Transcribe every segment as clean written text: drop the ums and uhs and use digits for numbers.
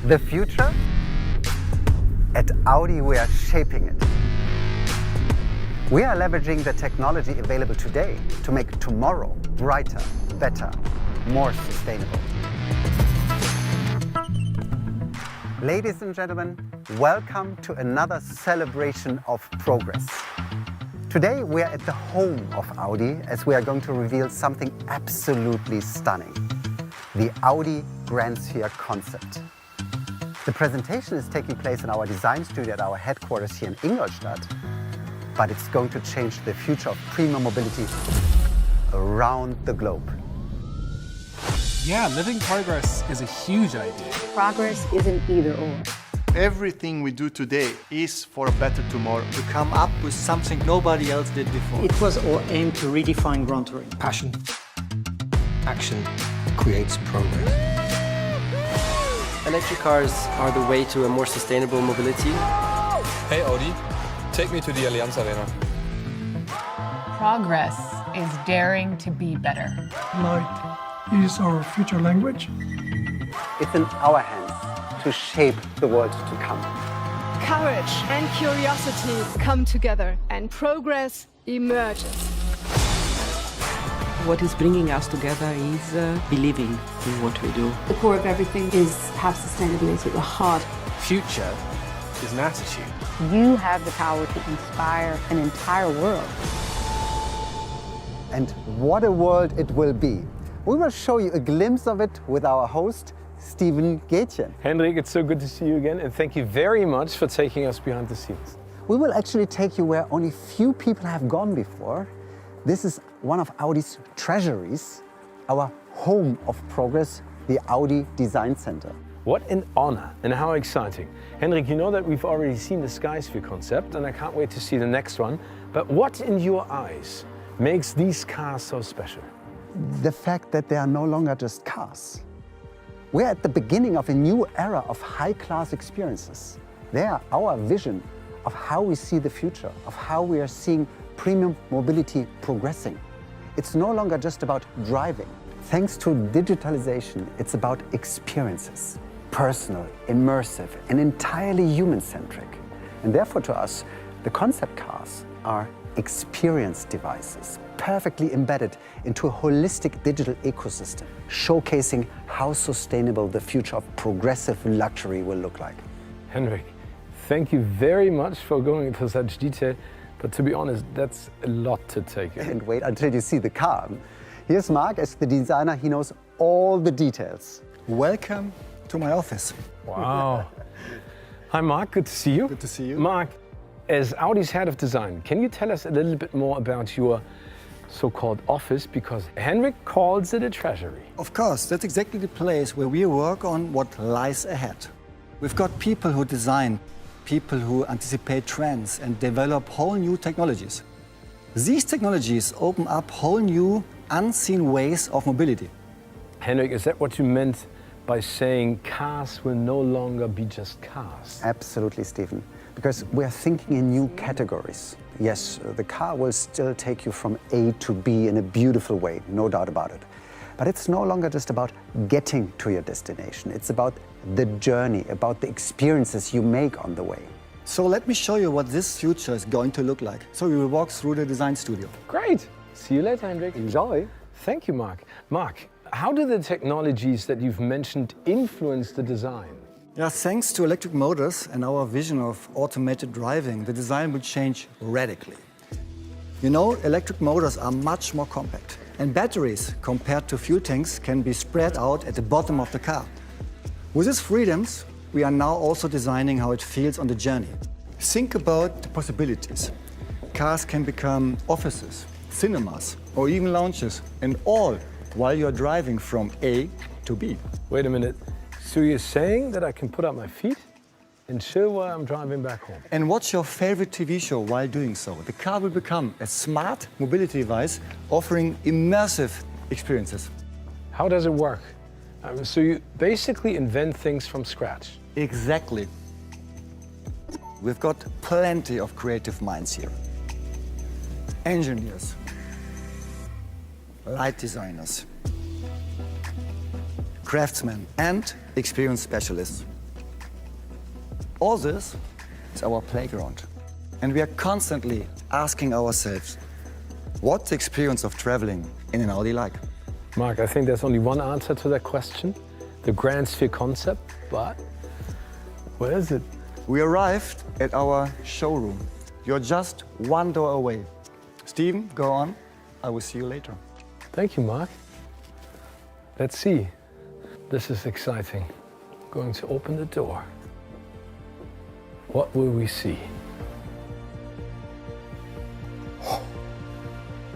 The future? At Audi, we are shaping it. We are leveraging the technology available today to make tomorrow brighter, better, more sustainable. Ladies and gentlemen, welcome to another celebration of progress. Today we are at the home of Audi as we are going to reveal something absolutely stunning. The Audi Grandsphere Concept. The presentation is taking place in our design studio at our headquarters here in Ingolstadt, but it's going to change the future of premium mobility around the globe. Yeah, living progress is a huge idea. Progress isn't either or. Everything we do today is for a better tomorrow. To come up with something nobody else did before. It was all aimed to redefine Grand Touring. Passion, action creates progress. Electric cars are the way to a more sustainable mobility. Hey Audi, take me to the Allianz Arena. Progress is daring to be better. Light is our future language. It's in our hands to shape the world to come. Courage and curiosity come together and progress emerges. What is bringing us together is believing in what we do. The core of everything is have sustainability at the heart. Future is an attitude. You have the power to inspire an entire world. And what a world it will be. We will show you a glimpse of it with our host, Steven Gätjen. Hendrik, it's so good to see you again, and thank you very much for taking us behind the scenes. We will actually take you where only few people have gone before. This is one of Audi's treasuries, our home of progress, the Audi Design Center. What an honor and how exciting. Hendrik, you know that we've already seen the Grandsphere Concept, and I can't wait to see the next one. But what in your eyes makes these cars so special? The fact that they are no longer just cars. We're at the beginning of a new era of high-class experiences. They are our vision of how we see the future, of how we are seeing premium mobility progressing. It's no longer just about driving. Thanks to digitalization, it's about experiences. Personal, immersive, and entirely human-centric. And therefore to us, the concept cars are experience devices, perfectly embedded into a holistic digital ecosystem, showcasing how sustainable the future of progressive luxury will look like. Hendrik, thank you very much for going into such detail, but to be honest, that's a lot to take in. And wait until you see the car. Here's Mark, as the designer, he knows all the details. Welcome to my office. Wow. Hi Mark, good to see you. Good to see you. Mark, as Audi's head of design, can you tell us a little bit more about your so-called office, because Hendrik calls it a treasury. Of course, that's exactly the place where we work on what lies ahead. We've got people who design, people who anticipate trends and develop whole new technologies. These technologies open up whole new, unseen ways of mobility. Hendrik, is that what you meant by saying cars will no longer be just cars? Absolutely, Stephen. Because we're thinking in new categories. Yes, the car will still take you from A to B in a beautiful way, no doubt about it. But it's no longer just about getting to your destination. It's about the journey, about the experiences you make on the way. So let me show you what this future is going to look like. So we will walk through the design studio. Great. See you later, Hendrik. Enjoy. Thank you, Mark. Mark, how do the technologies that you've mentioned influence the design? Yeah, thanks to electric motors and our vision of automated driving, the design will change radically. You know, electric motors are much more compact, and batteries, compared to fuel tanks, can be spread out at the bottom of the car. With these freedoms, we are now also designing how it feels on the journey. Think about the possibilities. Cars can become offices, cinemas, or even lounges, and all while you're driving from A to B. Wait a minute. So you're saying that I can put up my feet and chill while I'm driving back home? And watch your favorite TV show while doing so. The car will become a smart mobility device offering immersive experiences. How does it work? So you basically invent things from scratch? Exactly. We've got plenty of creative minds here. Engineers, light designers, craftsmen, and experience specialists. All this is our playground. And we are constantly asking ourselves, what's the experience of traveling in an Audi like? Mark, I think there's only one answer to that question, the Grandsphere Concept, but where is it? We arrived at our showroom. You're just one door away. Steven, go on. I will see you later. Thank you, Mark. Let's see. This is exciting. Going to open the door. What will we see?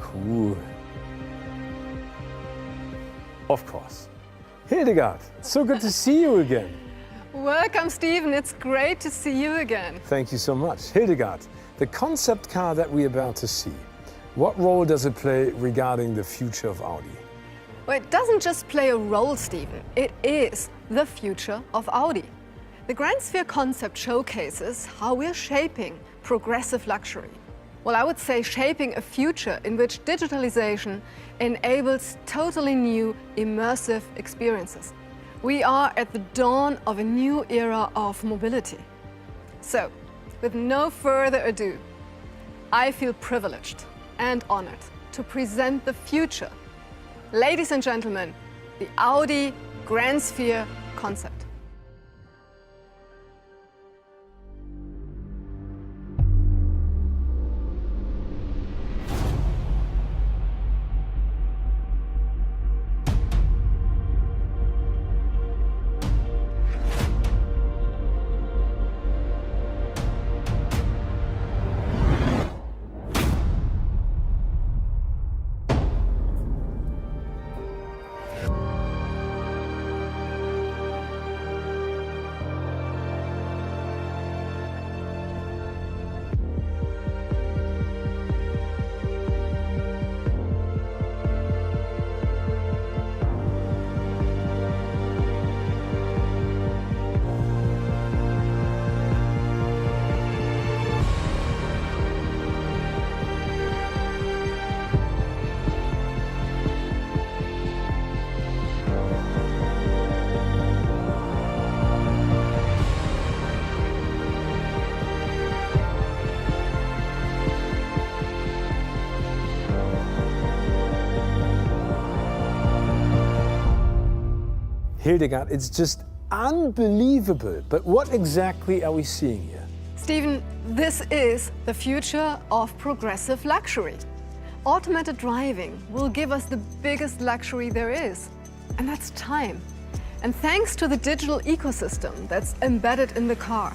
Cool. Of course. Hildegard, so good to see you again. Welcome, Steven. It's great to see you again. Thank you so much. Hildegard, the concept car that we're about to see, what role does it play regarding the future of Audi? Well, it doesn't just play a role, Steven. It is the future of Audi. The Grandsphere Concept showcases how we're shaping progressive luxury. Well, I would say shaping a future in which digitalization enables totally new, immersive experiences. We are at the dawn of a new era of mobility. So, with no further ado, I feel privileged and honored to present the future. Ladies and gentlemen, the Audi Grandsphere Concept. Hildegard, it's just unbelievable. But what exactly are we seeing here? Steven, this is the future of progressive luxury. Automated driving will give us the biggest luxury there is, and that's time. And thanks to the digital ecosystem that's embedded in the car,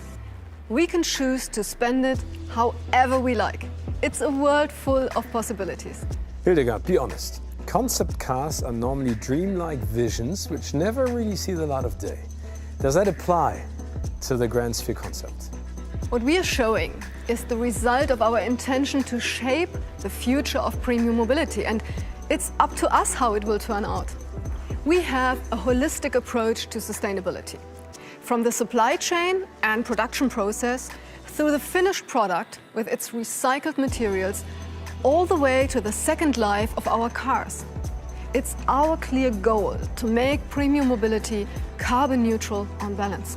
we can choose to spend it however we like. It's a world full of possibilities. Hildegard, be honest. Concept cars are normally dreamlike visions which never really see the light of day. Does that apply to the Grandsphere Concept? What we are showing is the result of our intention to shape the future of premium mobility, and it's up to us how it will turn out. We have a holistic approach to sustainability. From the supply chain and production process through the finished product with its recycled materials, all the way to the second life of our cars. It's our clear goal to make premium mobility carbon neutral on balance.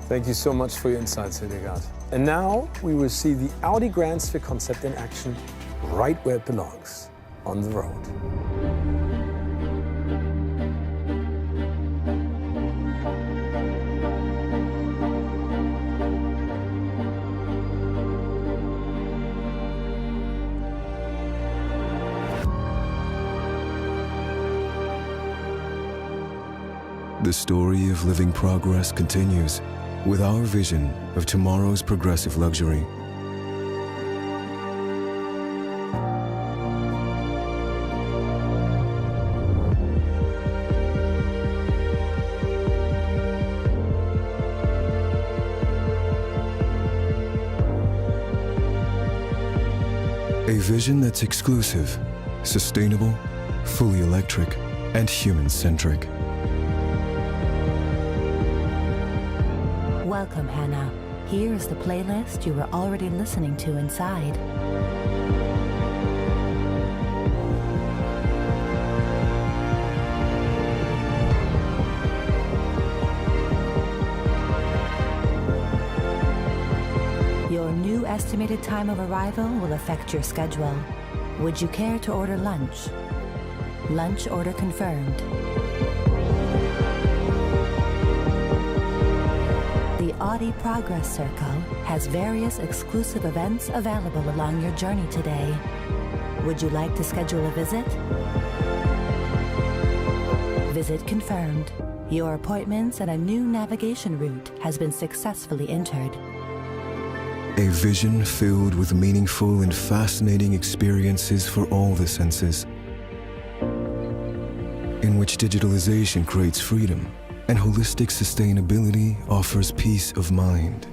Thank you so much for your insights, Hildegard. And now we will see the Audi Grandsphere Concept in action right where it belongs, on the road. The story of living progress continues with our vision of tomorrow's progressive luxury. A vision that's exclusive, sustainable, fully electric, and human-centric. Welcome, Hannah. Here is the playlist you were already listening to inside. estimated time of arrival will affect your schedule. Would you care to order lunch? Lunch order confirmed. The Audi Progress Circle has various exclusive events available along your journey today. Would you like to schedule a visit? Visit confirmed. Your appointments and a new navigation route has been successfully entered. A vision filled with meaningful and fascinating experiences for all the senses, in which digitalization creates freedom and holistic sustainability offers peace of mind.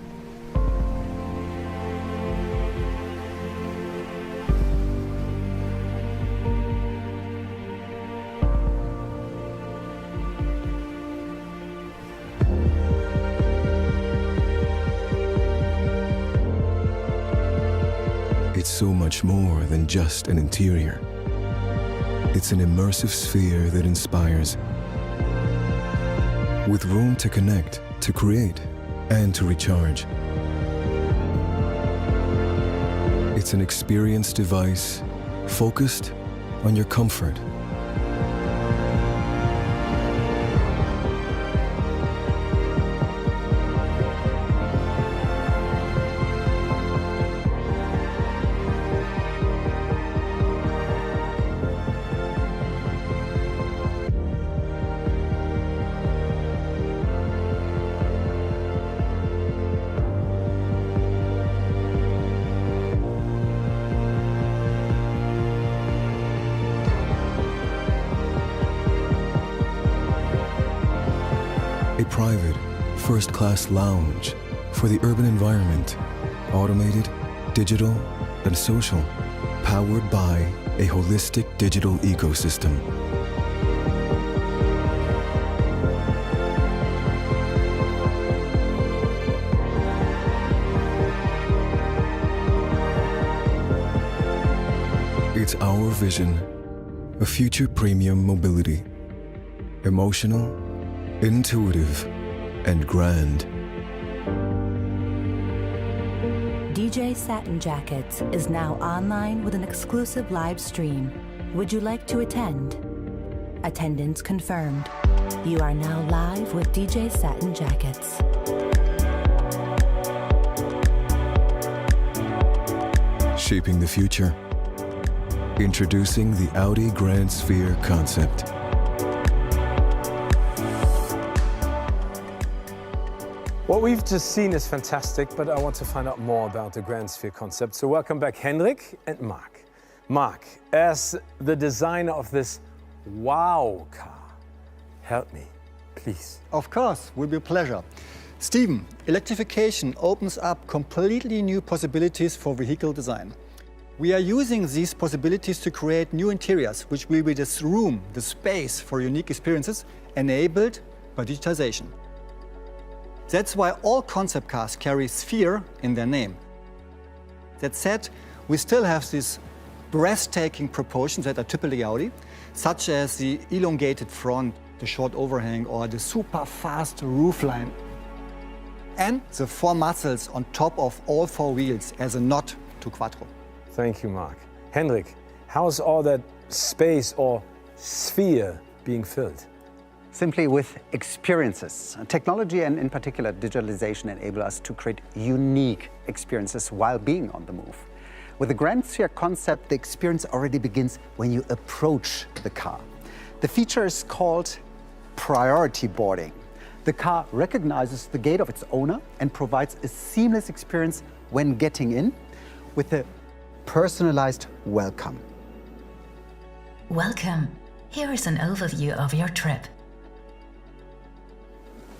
It's so much more than just an interior. It's an immersive sphere that inspires, with room to connect, to create, and to recharge. It's an experience device focused on your comfort. A private, first-class lounge for the urban environment, automated, digital, and social, powered by a holistic digital ecosystem. It's our vision of future premium mobility. Emotional, intuitive, and grand. DJ Satin Jackets is now online with an exclusive live stream. Would you like to attend? Attendance confirmed. You are now live with DJ Satin Jackets. Shaping the future. Introducing the Audi Grandsphere Concept. What we've just seen is fantastic, but I want to find out more about the Grandsphere concept. So welcome back, Hendrik and Mark. Mark, as the designer of this wow car, help me, please. Of course, will be a pleasure. Stephen, electrification opens up completely new possibilities for vehicle design. We are using these possibilities to create new interiors, which will be this room, the space for unique experiences enabled by digitization. That's why all concept cars carry sphere in their name. That said, we still have these breathtaking proportions that are typically Audi, such as the elongated front, the short overhang, or the super fast roofline, and the four muscles on top of all four wheels as a nod to Quattro. Thank you, Mark. Hendrik, how is all that space or sphere being filled? Simply with experiences. Technology and in particular digitalization enable us to create unique experiences while being on the move. With the Grandsphere concept, the experience already begins when you approach the car. The feature is called priority boarding. The car recognizes the gate of its owner and provides a seamless experience when getting in with a personalized welcome. Welcome. Here is an overview of your trip.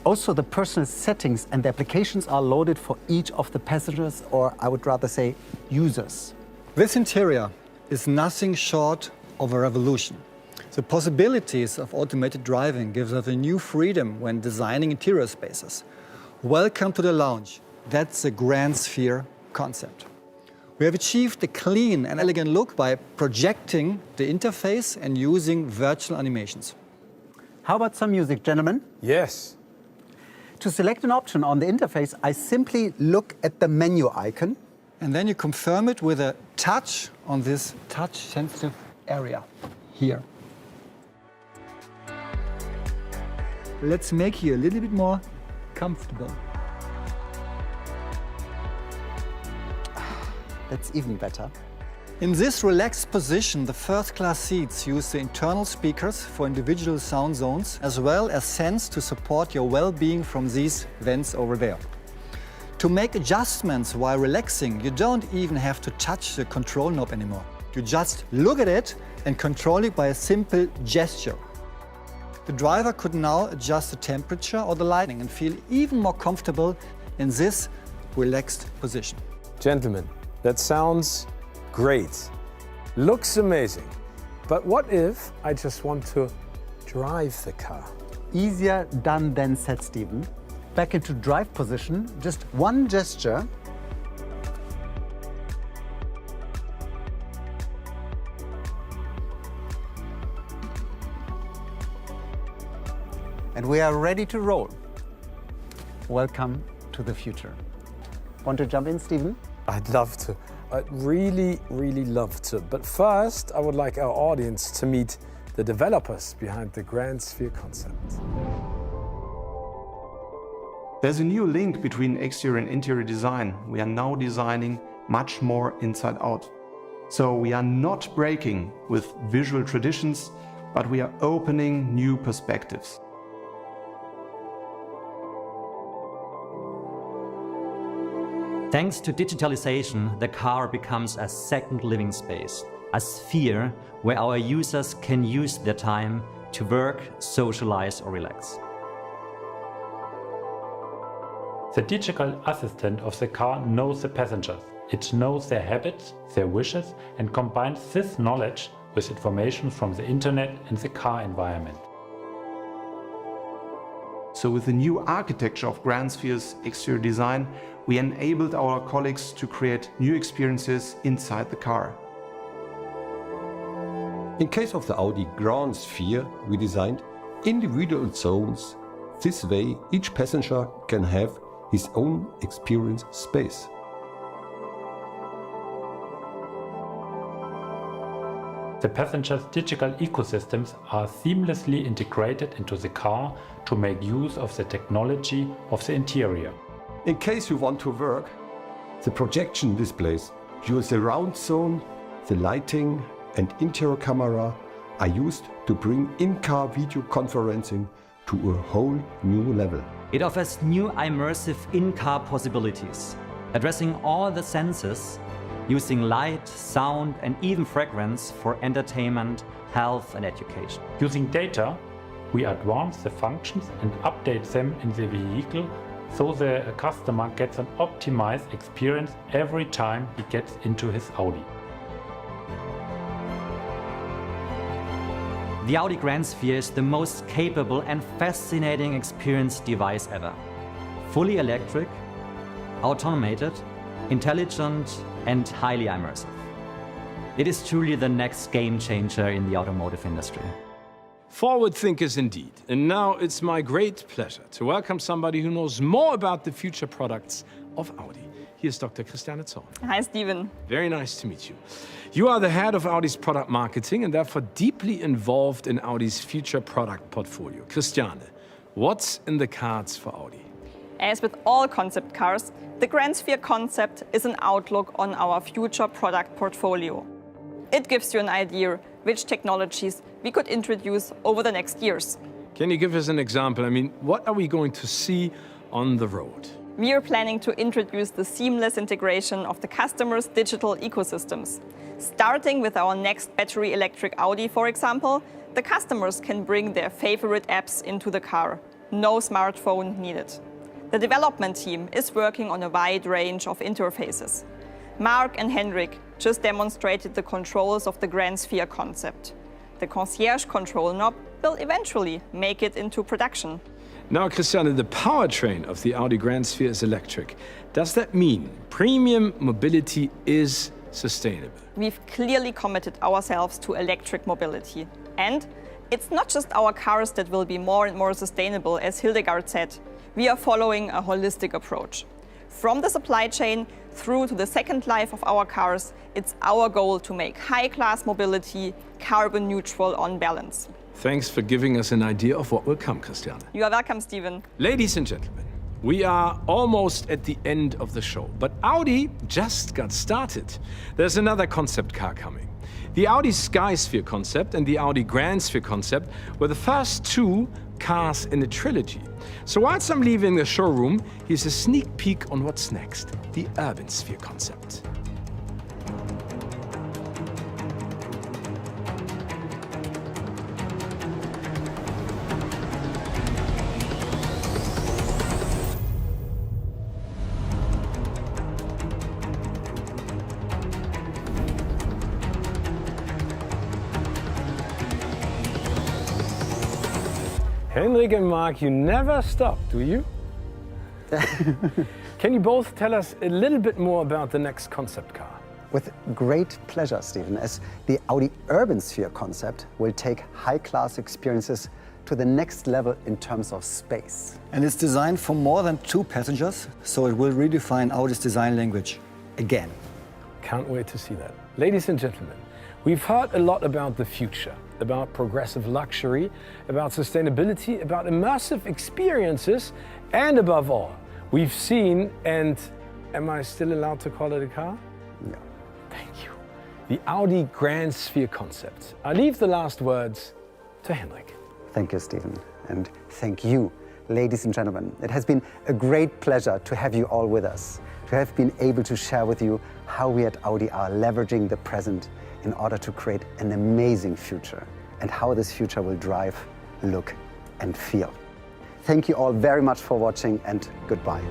Also, the personal settings and the applications are loaded for each of the passengers, or I would rather say users. This interior is nothing short of a revolution. The possibilities of automated driving gives us a new freedom when designing interior spaces. Welcome to the lounge. That's the Grandsphere concept. We have achieved a clean and elegant look by projecting the interface and using virtual animations. How about some music, gentlemen? Yes. To select an option on the interface, I simply look at the menu icon And then you confirm it with a touch on this touch-sensitive area here. Let's make you a little bit more comfortable. That's even better. In this relaxed position, the first-class seats use the internal speakers for individual sound zones, as well as sense to support your well-being from these vents over there. To make adjustments while relaxing, you don't even have to touch the control knob anymore. You just look at it and control it by a simple gesture. The driver could now adjust the temperature or the lighting and feel even more comfortable in this relaxed position. Gentlemen, that sounds great. Looks amazing. But what if I just want to drive the car? Easier done than said, Stephen. Back into drive position, just one gesture. And we are ready to roll. Welcome to the future. Want to jump in, Stephen? I'd love to. I'd really, really love to. But first, I would like our audience to meet the developers behind the Grandsphere Concept. There's a new link between exterior and interior design. We are now designing much more inside out. So we are not breaking with visual traditions, but we are opening new perspectives. Thanks to digitalization, the car becomes a second living space, a sphere where our users can use their time to work, socialize, or relax. The digital assistant of the car knows the passengers. It knows their habits, their wishes, and combines this knowledge with information from the internet and the car environment. So with the new architecture of Grandsphere's exterior design, we enabled our colleagues to create new experiences inside the car. In case of the Audi Grandsphere, we designed individual zones. This way, each passenger can have his own experience space. The passengers' digital ecosystems are seamlessly integrated into the car to make use of the technology of the interior. In case you want to work, the projection displays, your surround zone, the lighting and interior camera are used to bring in-car video conferencing to a whole new level. It offers new immersive in-car possibilities, addressing all the senses, using light, sound, and even fragrance for entertainment, health, and education. Using data, we advance the functions and update them in the vehicle so the customer gets an optimized experience every time he gets into his Audi. The Audi Grandsphere is the most capable and fascinating experience device ever. Fully electric, automated, intelligent, and highly immersive. It is truly the next game changer in the automotive industry. Forward thinkers indeed. And now it's my great pleasure to welcome somebody who knows more about the future products of Audi. Here's Dr. Christiane Zorn. Hi, Stephen. Very nice to meet you. You are the head of Audi's product marketing and therefore deeply involved in Audi's future product portfolio. Christiane, what's in the cards for Audi? As with all concept cars, the Grandsphere Concept is an outlook on our future product portfolio. It gives you an idea which technologies we could introduce over the next years. Can you give us an example? I mean, what are we going to see on the road? We are planning to introduce the seamless integration of the customer's digital ecosystems. Starting with our next battery electric Audi, for example, the customers can bring their favorite apps into the car. No smartphone needed. The development team is working on a wide range of interfaces. Mark and Henrik just demonstrated the controls of the Grandsphere Concept. The concierge control knob will eventually make it into production. Now, Christiane, the powertrain of the Audi Grandsphere is electric. Does that mean premium mobility is sustainable? We've clearly committed ourselves to electric mobility. And it's not just our cars that will be more and more sustainable, as Hildegard said. We are following a holistic approach. From the supply chain through to the second life of our cars, it's our goal to make high-class mobility carbon neutral on balance. Thanks for giving us an idea of what will come, Christiane. You are welcome, Stephen. Ladies and gentlemen, we are almost at the end of the show, but Audi just got started. There's another concept car coming. The Audi Skysphere Concept and the Audi Grandsphere Concept were the first two cars in the trilogy. So whilst I'm leaving the showroom, here's a sneak peek on what's next, the Urban Sphere Concept. Henrik and Mark, you never stop, do you? Can you both tell us a little bit more about the next concept car? With great pleasure, Stephen, as the Audi Urban Sphere Concept will take high-class experiences to the next level in terms of space. And it's designed for more than 2 passengers, so it will redefine Audi's design language again. Can't wait to see that. Ladies and gentlemen, we've heard a lot about the future, about progressive luxury, about sustainability, about immersive experiences, and above all, we've seen, and am I still allowed to call it a car? Yeah. Thank you. The Audi Grandsphere Concept. I leave the last words to Henrik. Thank you, Stephen, and thank you, ladies and gentlemen. It has been a great pleasure to have you all with us, to have been able to share with you how we at Audi are leveraging the present in order to create an amazing future, and how this future will drive, look, and feel. Thank you all very much for watching, and goodbye.